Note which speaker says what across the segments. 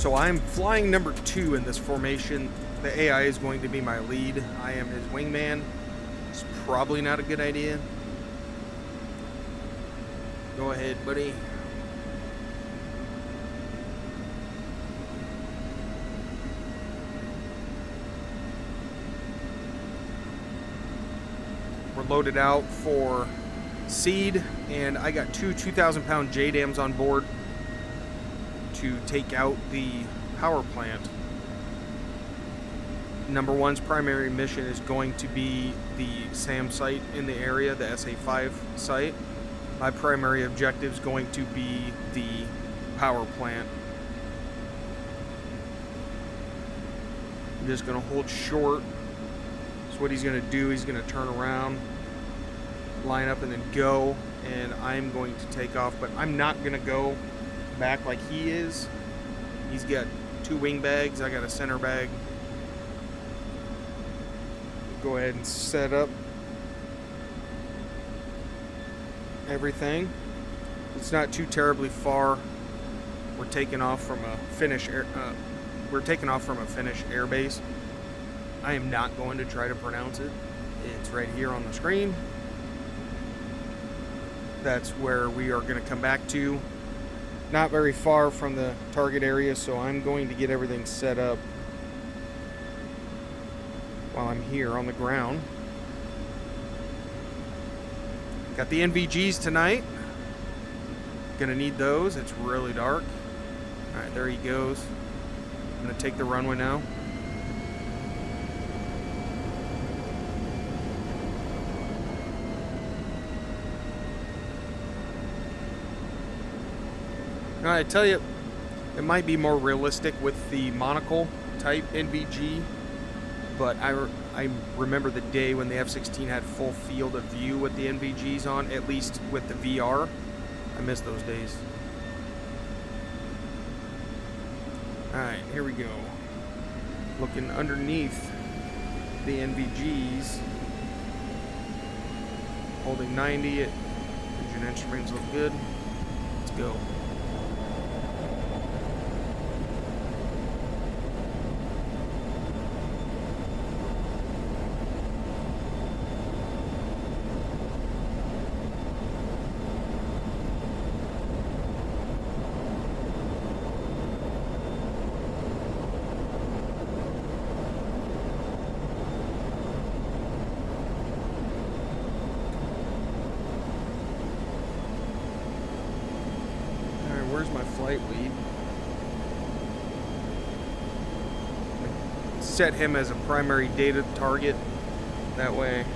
Speaker 1: So I'm flying number 2 in this formation. The AI is going to be my lead. I am his wingman. It's probably not a good idea. Go ahead, buddy. We're loaded out for seed, and I got 2 2,000-pound JDAMs on board to take out the power plant. Number 1's primary mission is going to be the SAM site in the area, the SA-5 site. My primary objective is going to be the power plant. I'm just going to hold short. So what he's going to do, he's going to turn around, line up, and then go. And I'm going to take off, but I'm not going to go back like he is. He's got 2 wing bags. I got a center bag. Go ahead and set up everything. It's not too terribly far. We're taking off from a Finnish air base. I am not going to try to pronounce it. It's right here on the screen. That's where we are going to come back to. Not very far from the target area, so I'm going to get everything set up while I'm here on the ground. Got the NVGs tonight. Gonna need those. It's really dark. Alright, there he goes. I'm gonna take the runway now. I tell you, it might be more realistic with the monocle type NVG, but I remember the day when the F-16 had full field of view with the NVGs on, at least with the VR. I miss those days. Alright, here we go. Looking underneath the NVGs. Holding 90. Engine instruments look good. Let's go. Where's my flight lead? Set him as a primary data target. That way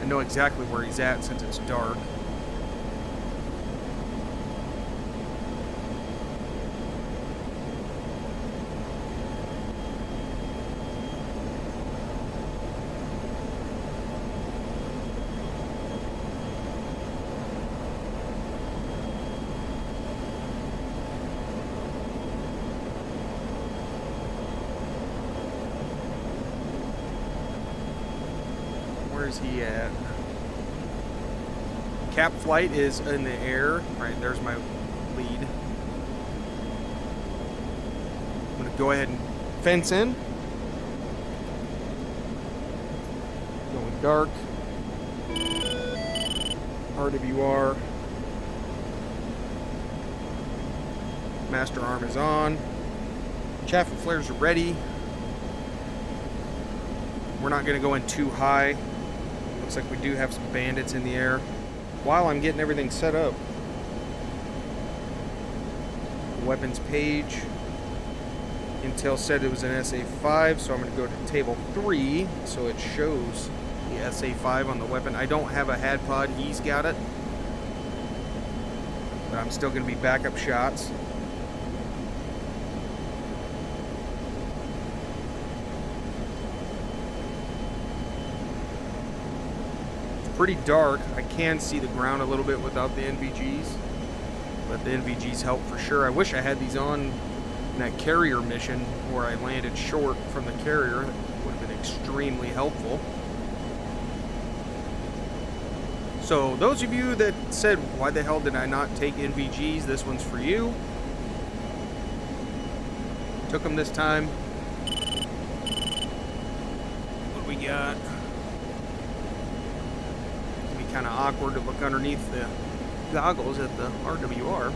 Speaker 1: I know exactly where he's at since it's dark. Where's he at? Cap flight is in the air. Right, there's my lead. I'm gonna go ahead and fence in. Going dark. RWR. Master arm is on. Chaff and flares are ready. We're not gonna go in too high. Looks like we do have some bandits in the air. While I'm getting everything set up, weapons page. Intel said it was an SA-5, so I'm going to go to table 3, so it shows the SA-5 on the weapon. I don't have a HAD pod, he's got it, but I'm still going to be backup shots. Pretty dark. I can see the ground a little bit without the NVGs, but the NVGs help for sure. I wish I had these on in that carrier mission where I landed short from the carrier. That would have been extremely helpful. So those of you that said, why the hell did I not take NVGs, this one's for you. Took them this time. What we got? It'd be kind of awkward to look underneath the goggles at the RWR.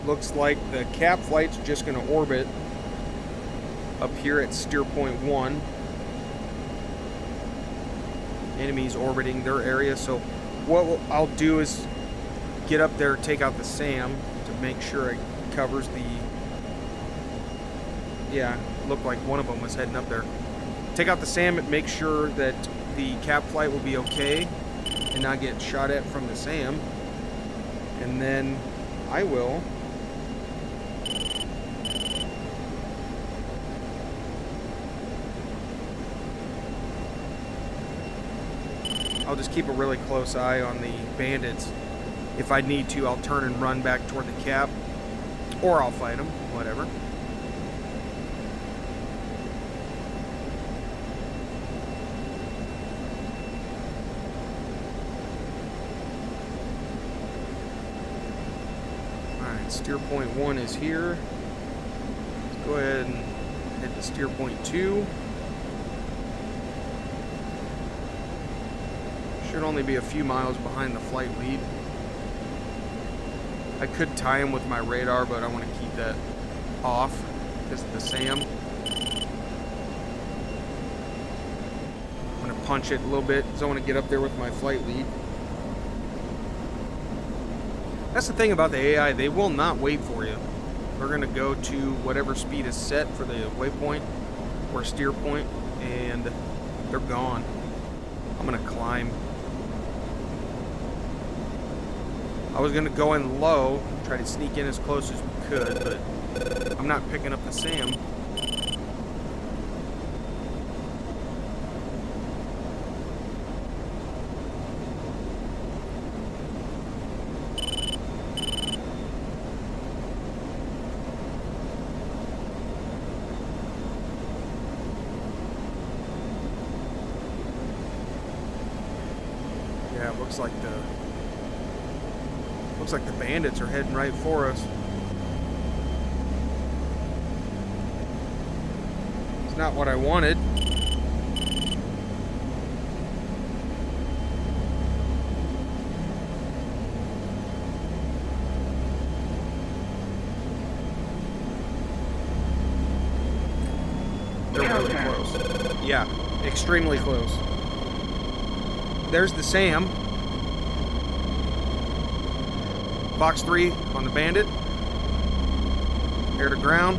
Speaker 1: Looks like the cap flight's just going to orbit up here at steer point 1. Enemies orbiting their area. So what I'll do is get up there, take out the SAM to make sure it covers the... Yeah, looked like one of them was heading up there. Take out the SAM and make sure that the cap flight will be okay and not get shot at from the SAM. And then I will... I'll just keep a really close eye on the bandits. If I need to, I'll turn and run back toward the cap, or I'll fight them, whatever. Alright, steer point 1 is here. Let's go ahead and hit the steer point 2. Should only be a few miles behind the flight lead. I could tie him with my radar, but I want to keep that off because of the SAM. I'm going to punch it a little bit because I want to get up there with my flight lead. That's the thing about the AI, they will not wait for you. They're going to go to whatever speed is set for the waypoint or steer point, and they're gone. I'm going to climb. I was going to go in low, try to sneak in as close as we could, but I'm not picking up the SAM. Yeah, it looks like the bandits are heading right for us. It's not what I wanted. They're really close. Yeah, extremely close. There's the SAM. Box 3 on the bandit. Air to ground.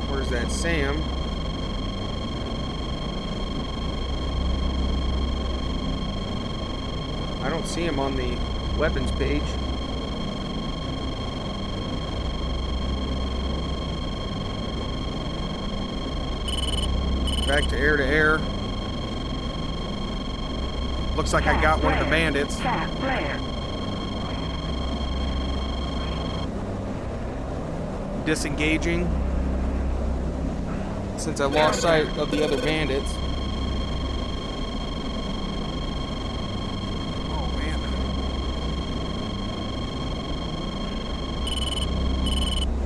Speaker 1: Where's that SAM? I don't see him on the weapons page. Back to air. Looks like I got one of the bandits. Disengaging since I lost sight of the other bandits. Oh man.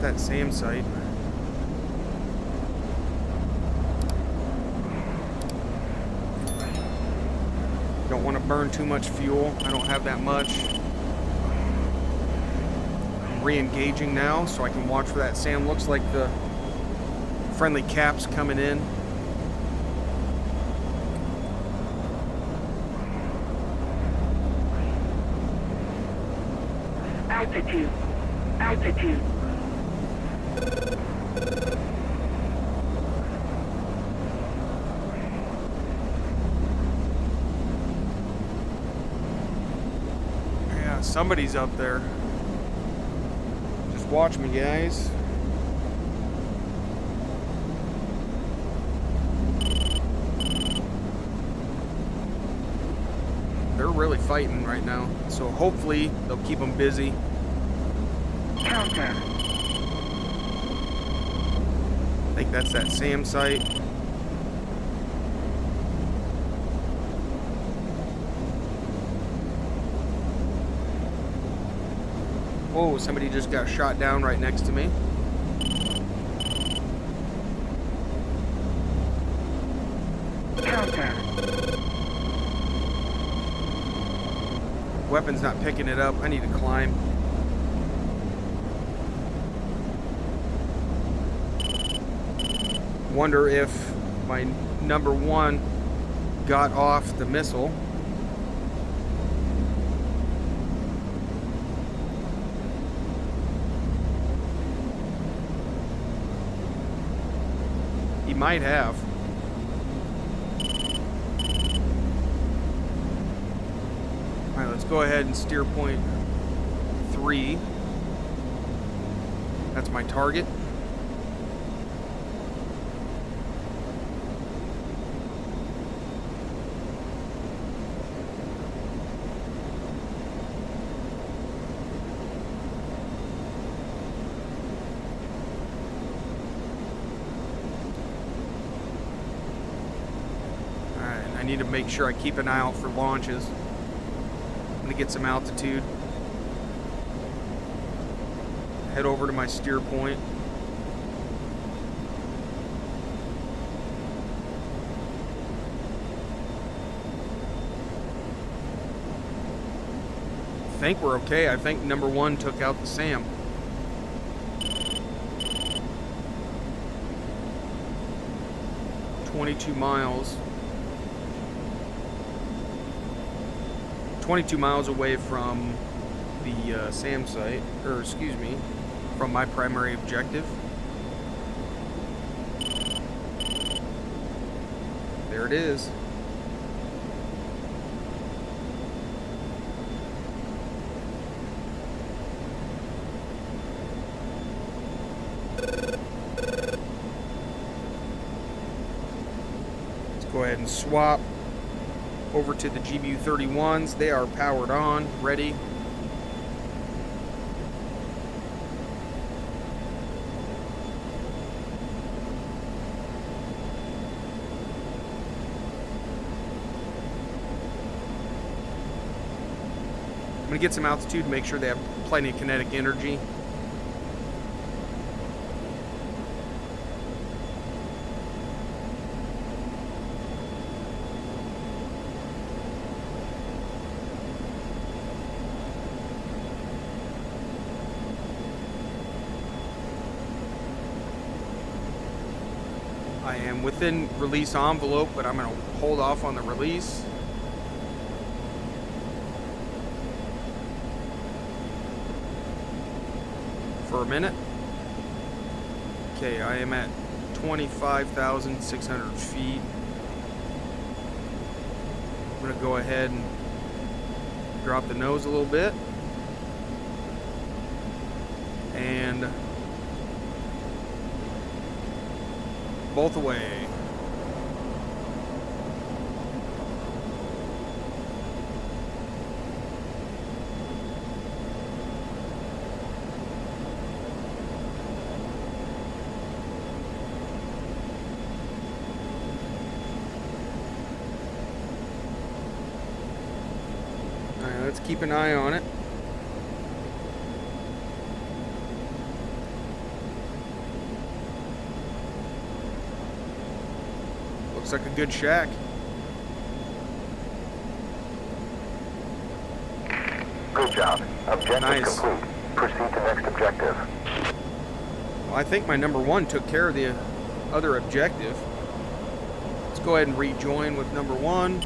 Speaker 1: That SAM site. Don't want to burn too much fuel. I don't have that much. I'm re-engaging now so I can watch for that SAM. Looks like the friendly caps coming in.
Speaker 2: Altitude.
Speaker 1: Somebody's up there. Just watch me, guys. They're really fighting right now, so hopefully they'll keep them busy.
Speaker 2: Counter.
Speaker 1: I think that's that SAM site. Oh, somebody just got shot down right next to me.
Speaker 2: Counter.
Speaker 1: Weapon's not picking it up. I need to climb. Wonder if my number one got off the missile. He might have. Alright, let's go ahead and steer point 3. That's my target. I need to make sure I keep an eye out for launches. I'm going to get some altitude. Head over to my steer point. I think we're okay. I think number one took out the SAM. "22 miles. 22 miles away from the SAM site, or excuse me, from my primary objective." There it is. Let's go ahead and swap over to the GBU-31s. They are powered on, ready. I'm gonna get some altitude, make sure they have plenty of kinetic energy. I am within release envelope, but I'm going to hold off on the release. For a minute. Okay, I am at 25,600 feet. I'm going to go ahead and drop the nose a little bit. And both away. All right, let's keep an eye on it. Looks like a good shack.
Speaker 3: Good job. Objective
Speaker 1: Nice.
Speaker 3: complete. Proceed to next objective.
Speaker 1: Well, I think my number one took care of the other objective. Let's go ahead and rejoin with number one.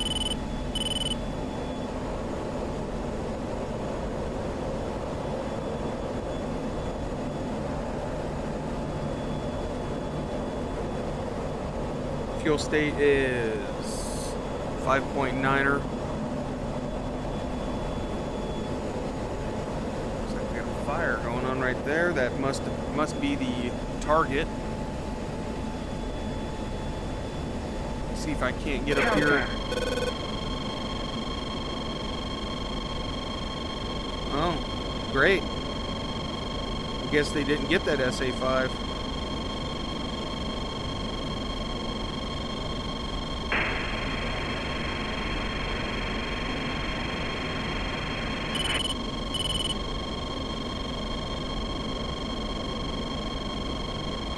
Speaker 1: Fuel state is 5.9er. Looks like we got a fire going on right there. That must be the target. See if I can't get up here. Oh, great. I guess they didn't get that SA-5.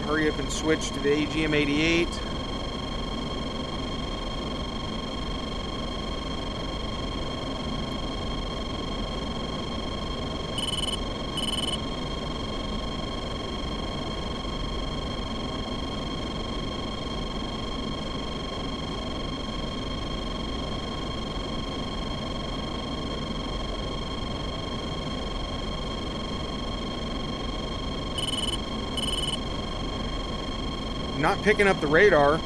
Speaker 1: hurry up and switch to the AGM-88. Not picking up the radar.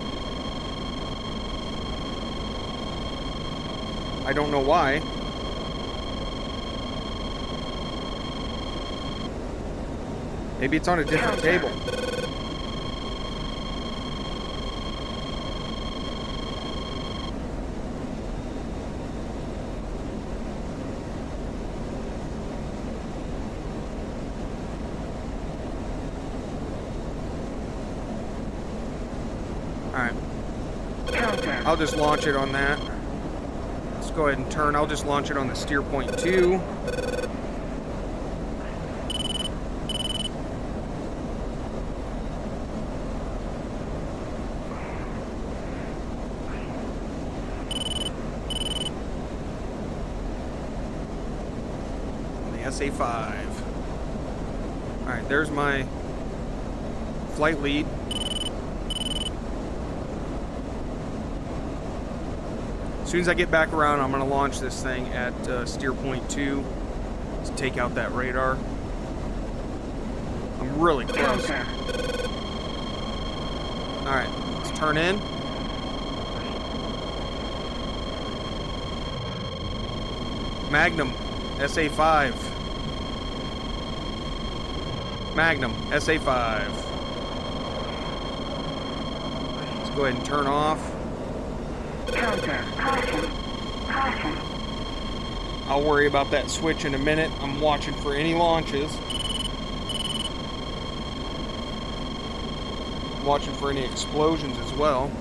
Speaker 1: I don't know why. Maybe it's on a different table. Alright. I'll just launch it on that. Let's go ahead and turn. I'll just launch it on the steer point 2. On the SA-5. Alright, there's my flight lead. As soon as I get back around, I'm going to launch this thing at steer point 2 to take out that radar. I'm really close. Alright, let's turn in. Magnum, SA-5. Magnum, SA-5. Let's go ahead and turn off.
Speaker 2: Caution. Caution.
Speaker 1: I'll worry about that switch in a minute. I'm watching for any launches. I'm watching for any explosions as well.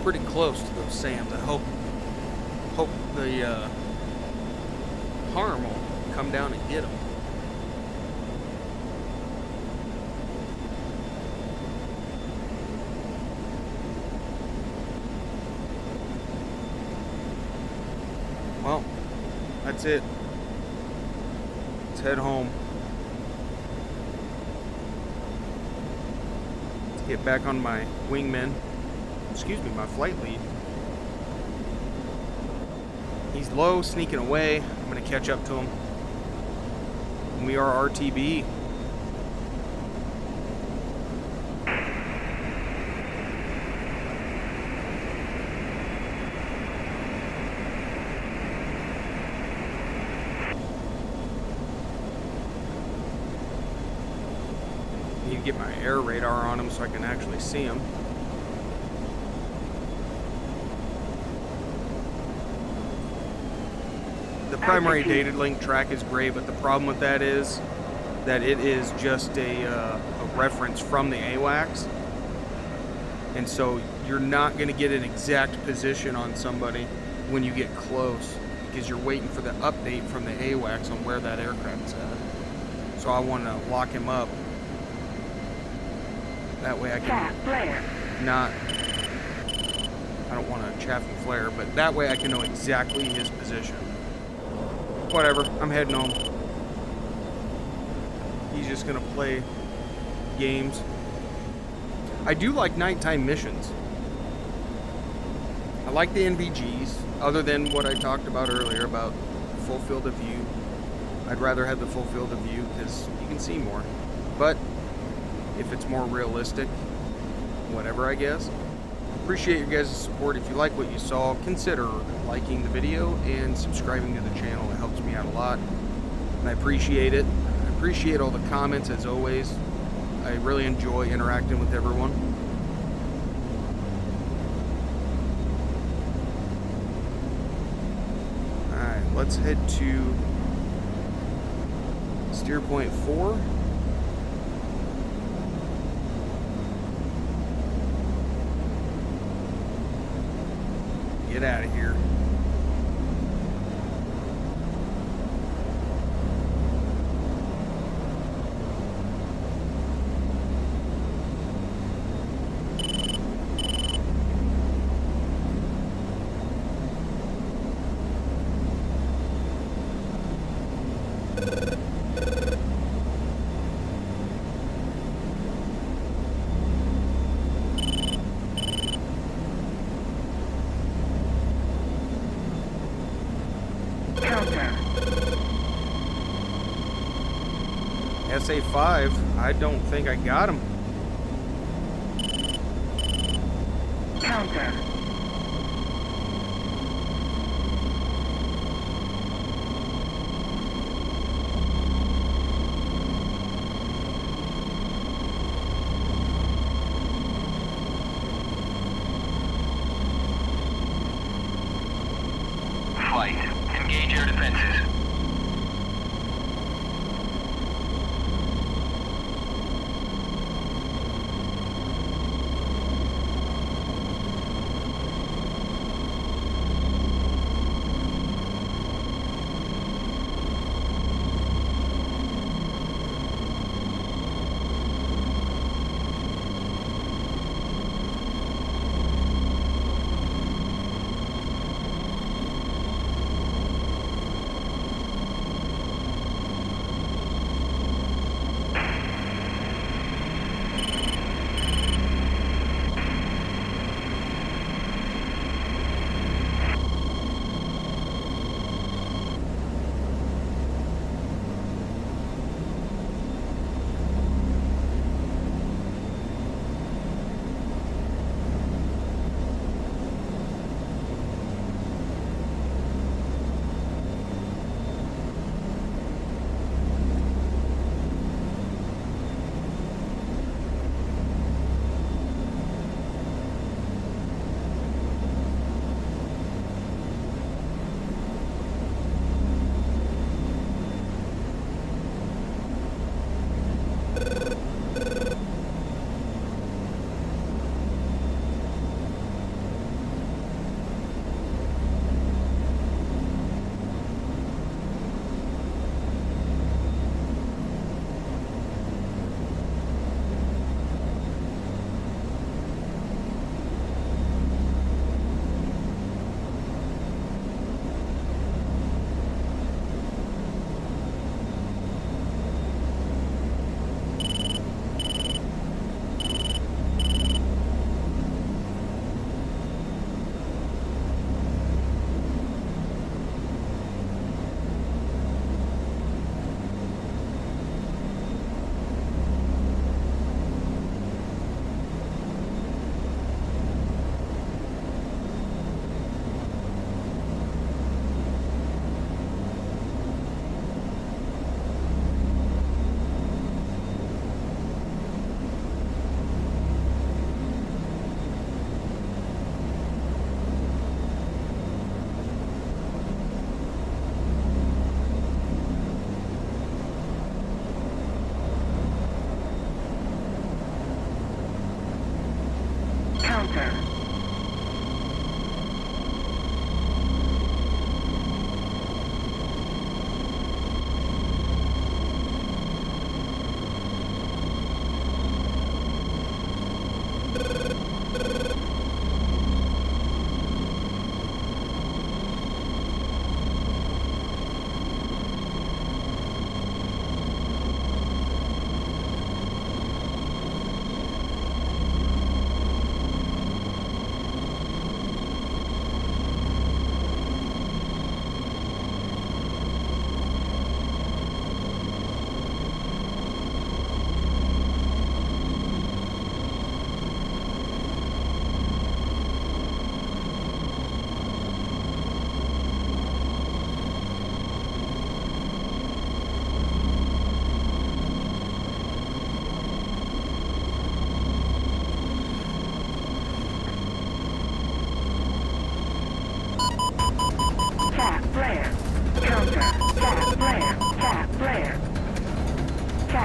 Speaker 1: Pretty close to those SAMs. I hope the harm will come down and get them. Well, that's it. Let's head home. Let's get back on my wingman. Excuse me, my flight lead. He's low, sneaking away. I'm going to catch up to him. And we are RTB. Need to get my air radar on him so I can actually see him. The primary Datalink track is great, but the problem with that is that it is just a reference from the AWACS. And so you're not going to get an exact position on somebody when you get close because you're waiting for the update from the AWACS on where that aircraft's at. So I want to lock him up. That way I can not... I don't want to chaff and flare, but that way I can know exactly his position. Whatever, I'm heading home. He's just gonna play games. I do like nighttime missions. I like the NVGs, other than what I talked about earlier about full field of view. I'd rather have the full field of view because you can see more. But if it's more realistic, whatever, I guess. Appreciate your guys' support. If you like what you saw, consider liking the video and subscribing to the channel. It helps me out a lot, and I appreciate it. I appreciate all the comments as always. I really enjoy interacting with everyone. Alright, let's head to Steer point 4. Get out of here. SA5, I don't think I got him.
Speaker 2: Counter.
Speaker 4: Flight. Engage air defenses.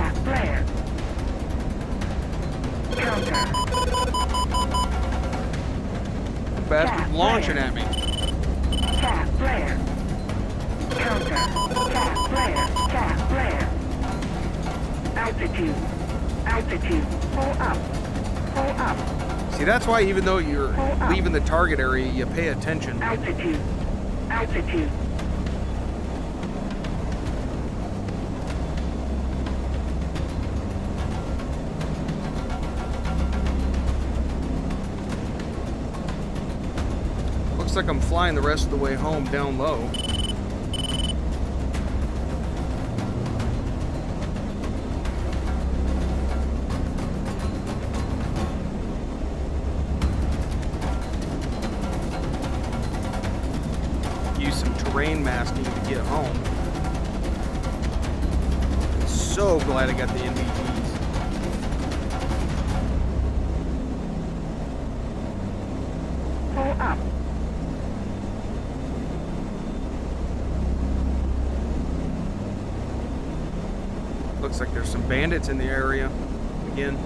Speaker 2: Chaff flare. Counter.
Speaker 1: Bastard launching at me.
Speaker 2: Chaff flare. Counter. Chaff flare. Chaff flare. Altitude. Altitude. Pull up. Pull up.
Speaker 1: See, that's why even though you're leaving the target area, you pay attention.
Speaker 2: Altitude. Altitude.
Speaker 1: Looks like I'm flying the rest of the way home down low. Use some terrain masking to get home. So glad I got the NVGs.
Speaker 2: Pull up.
Speaker 1: Looks like there's some bandits in the area again.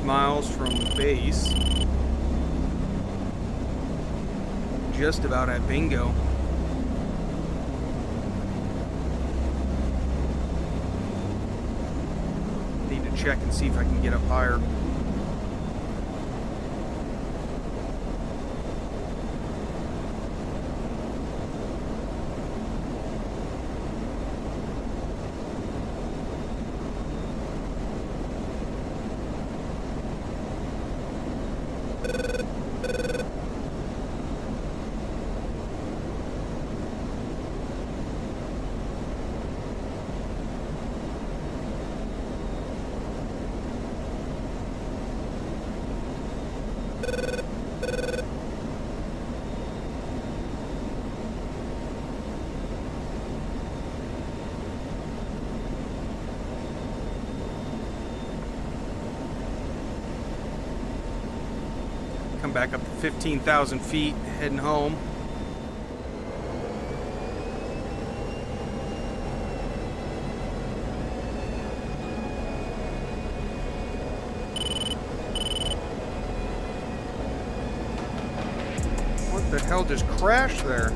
Speaker 1: Miles from base. Just about at bingo. Need to check and see if I can get up higher. Come back up to 15,000 feet, heading home. What the hell just crashed there?